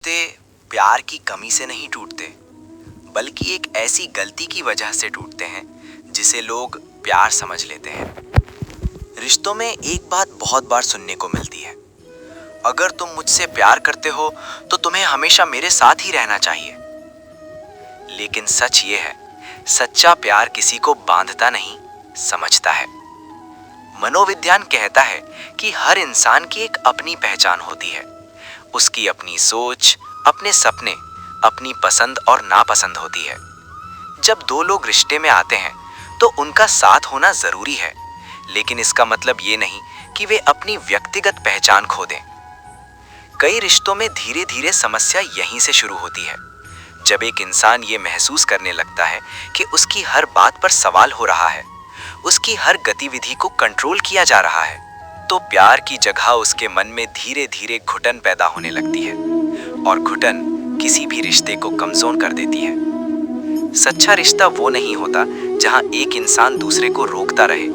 रिश्ते प्यार की कमी से नहीं टूटते, बल्कि एक ऐसी गलती की वजह से टूटते हैं जिसे लोग प्यार समझ लेते हैं। रिश्तों में एक बात बहुत बार सुनने को मिलती है, अगर तुम मुझसे प्यार करते हो तो तुम्हें हमेशा मेरे साथ ही रहना चाहिए। लेकिन सच ये है, सच्चा प्यार किसी को बांधता नहीं, समझता है। मनोविज्ञान कहता है कि हर इंसान की एक अपनी पहचान होती है, उसकी अपनी सोच, अपने सपने, अपनी पसंद और नापसंद होती है। जब दो लोग रिश्ते में आते हैं तो उनका साथ होना जरूरी है, लेकिन इसका मतलब ये नहीं कि वे अपनी व्यक्तिगत पहचान खो दें। कई रिश्तों में धीरे धीरे समस्या यहीं से शुरू होती है, जब एक इंसान ये महसूस करने लगता है कि उसकी हर बात पर सवाल हो रहा है, उसकी हर गतिविधि को कंट्रोल किया जा रहा है, तो प्यार की जगह उसके मन में धीरे धीरे घुटन पैदा होने लगती है, और घुटन किसी भी रिश्ते को कमजोर कर देती है। सच्चा रिश्ता वो नहीं होता जहां एक इंसान दूसरे को रोकता रहे,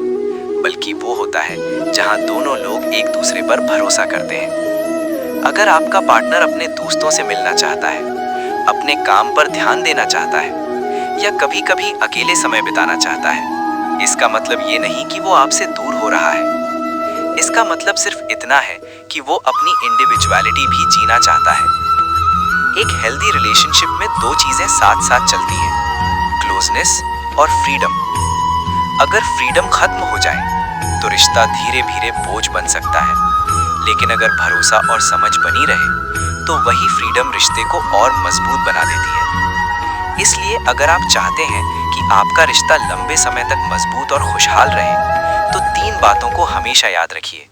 बल्कि वो होता है जहां दोनों लोग एक दूसरे पर भरोसा करते हैं। अगर आपका पार्टनर अपने दोस्तों से मिलना चाहता है, अपने काम पर ध्यान देना चाहता है, या कभी कभी अकेले समय बिताना चाहता है, इसका मतलब ये नहीं कि वो आपसे दूर हो रहा है। इसका मतलब सिर्फ इतना है कि वो अपनी इंडिविजुअलिटी भी जीना चाहता है। एक हेल्दी रिलेशनशिप में दो चीजें साथ साथ चलती हैं, क्लोजनेस और फ्रीडम। अगर फ्रीडम खत्म हो जाए तो रिश्ता धीरे धीरे बोझ बन सकता है, लेकिन अगर भरोसा और समझ बनी रहे तो वही फ्रीडम रिश्ते को और मजबूत बना देती है। इसलिए अगर आप चाहते हैं कि आपका रिश्ता लंबे समय तक मजबूत और खुशहाल रहे, तो 3 बातों को हमेशा याद रखिए।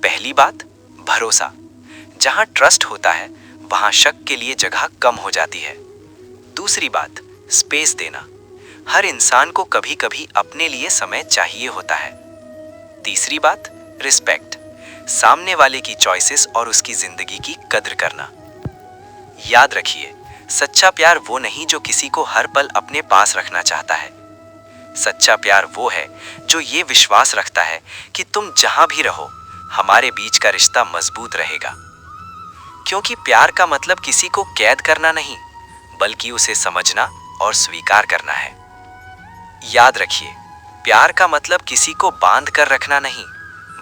पहली बात, भरोसा। जहां ट्रस्ट होता है वहां शक के लिए जगह कम हो जाती है। दूसरी बात, स्पेस देना। हर इंसान को कभी कभी अपने लिए समय चाहिए होता है। तीसरी बात, रिस्पेक्ट। सामने वाले की चॉइसेस और उसकी जिंदगी की कद्र करना। याद रखिए, सच्चा प्यार वो नहीं जो किसी को हर पल अपने पास रखना चाहता है। सच्चा प्यार वो है जो ये विश्वास रखता है कि तुम जहां भी रहो, हमारे बीच का रिश्ता मजबूत रहेगा। क्योंकि प्यार का मतलब किसी को कैद करना नहीं, बल्कि उसे समझना और स्वीकार करना है। याद रखिए, प्यार का मतलब किसी को बांध कर रखना नहीं,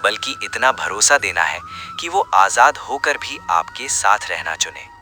बल्कि इतना भरोसा देना है कि वो आजाद होकर भी आपके साथ रहना चुने।